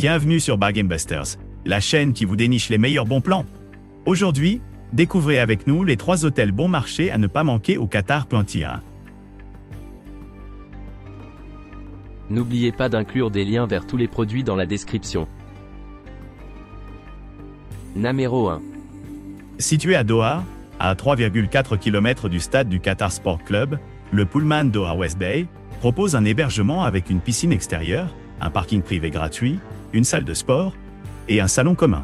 Bienvenue sur Bargain Busters, la chaîne qui vous déniche les meilleurs bons plans. Aujourd'hui, découvrez avec nous les 3 hôtels bon marché à ne pas manquer au Qatar. N'oubliez pas d'inclure des liens vers tous les produits dans la description. Numéro 1. Situé à Doha, à 3,4 km du stade du Qatar Sport Club, le Pullman Doha West Bay propose un hébergement avec une piscine extérieure, un parking privé gratuit, une salle de sport et un salon commun.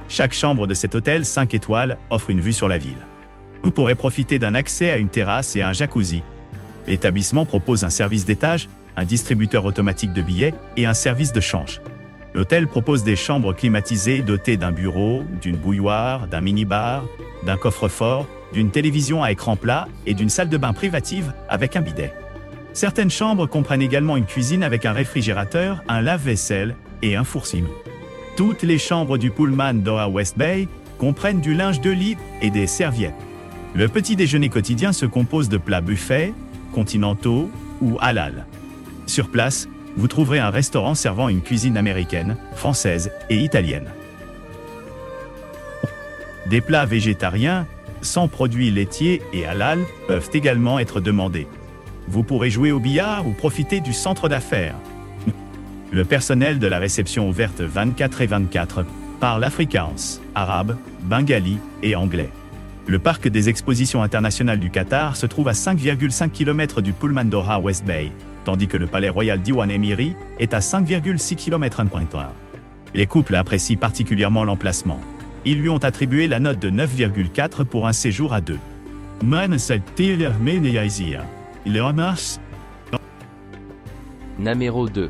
Chaque chambre de cet hôtel 5 étoiles offre une vue sur la ville. Vous pourrez profiter d'un accès à une terrasse et à un jacuzzi. L'établissement propose un service d'étage, un distributeur automatique de billets et un service de change. L'hôtel propose des chambres climatisées dotées d'un bureau, d'une bouilloire, d'un mini-bar, d'un coffre-fort, d'une télévision à écran plat et d'une salle de bain privative avec un bidet. Certaines chambres comprennent également une cuisine avec un réfrigérateur, un lave-vaisselle et un four-cible. Toutes les chambres du Pullman Doha West Bay comprennent du linge de lit et des serviettes. Le petit déjeuner quotidien se compose de plats buffets, continentaux ou halal. Sur place, vous trouverez un restaurant servant une cuisine américaine, française et italienne. Des plats végétariens, sans produits laitiers et halal, peuvent également être demandés. Vous pourrez jouer au billard ou profiter du centre d'affaires. Le personnel de la réception ouverte 24/24 parle afrikaans, arabe, bengali et anglais. Le parc des expositions internationales du Qatar se trouve à 5,5 km du Pullman Doha West Bay, tandis que le palais royal Diwan Emiri est à 5,6 km. Les couples apprécient particulièrement l'emplacement. Ils lui ont attribué la note de 9,4 pour un séjour à 2. Numéro 2.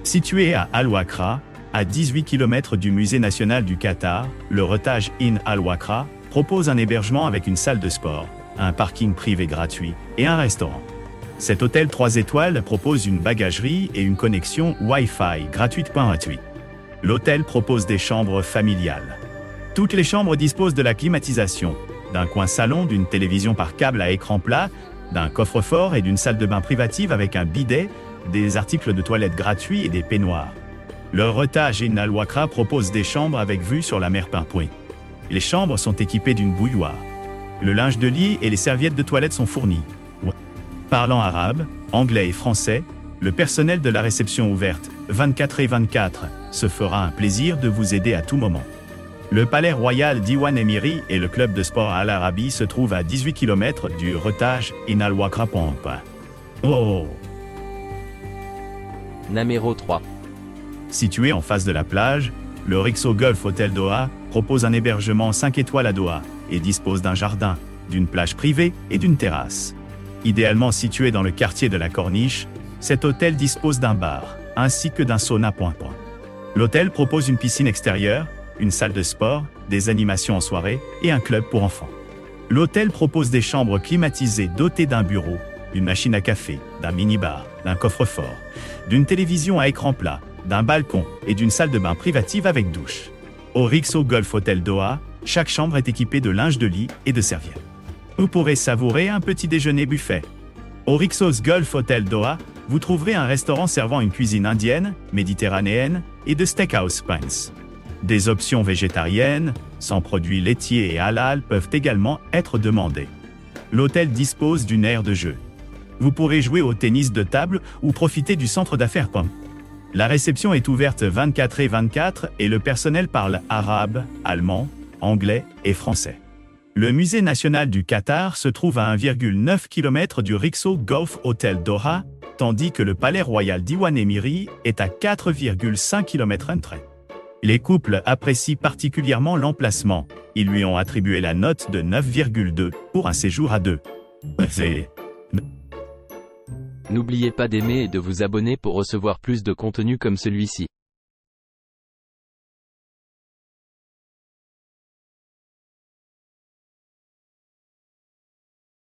Situé à Al-Wakra, à 18 km du musée national du Qatar, le Retage Inn Al-Wakra propose un hébergement avec une salle de sport, un parking privé gratuit et un restaurant. Cet hôtel 3 étoiles propose une bagagerie et une connexion Wi-Fi gratuite. L'hôtel propose des chambres familiales. Toutes les chambres disposent de la climatisation, d'un coin salon, d'une télévision par câble à écran plat, d'un coffre-fort et d'une salle de bain privative avec un bidet, des articles de toilette gratuits et des peignoirs. Le Retage Inn Al-Wakra propose des chambres avec vue sur la mer Pimpoué. Les chambres sont équipées d'une bouilloire. Le linge de lit et les serviettes de toilette sont fournis. Parlant arabe, anglais et français, le personnel de la réception ouverte 24/24 se fera un plaisir de vous aider à tout moment. Le palais royal Diwan Emiri et le club de sport Al Arabi se trouvent à 18 km du Retage Inn Al-Wakra. Numéro 3. Situé en face de la plage, le Rixo Golf Hotel Doha propose un hébergement 5 étoiles à Doha et dispose d'un jardin, d'une plage privée et d'une terrasse. Idéalement situé dans le quartier de la Corniche, cet hôtel dispose d'un bar, ainsi que d'un sauna. L'hôtel propose une piscine extérieure, une salle de sport, des animations en soirée et un club pour enfants. L'hôtel propose des chambres climatisées dotées d'un bureau, d'une machine à café, d'un mini-bar, d'un coffre-fort, d'une télévision à écran plat, d'un balcon et d'une salle de bain privative avec douche. Au Rixo Golf Hotel Doha, chaque chambre est équipée de linge de lit et de serviettes. Vous pourrez savourer un petit déjeuner buffet. Au Rixos Golf Hotel Doha, vous trouverez un restaurant servant une cuisine indienne, méditerranéenne et de steakhouse pints. Des options végétariennes, sans produits laitiers et halal peuvent également être demandées. L'hôtel dispose d'une aire de jeu. Vous pourrez jouer au tennis de table ou profiter du centre d'affaires. La réception est ouverte 24/24 et le personnel parle arabe, allemand, anglais et français. Le musée national du Qatar se trouve à 1,9 km du Rixo Golf Hotel Doha, tandis que le palais royal Diwan Emiri est à 4,5 km. Les couples apprécient particulièrement l'emplacement. Ils lui ont attribué la note de 9,2 pour un séjour à 2. N'oubliez pas d'aimer et de vous abonner pour recevoir plus de contenu comme celui-ci.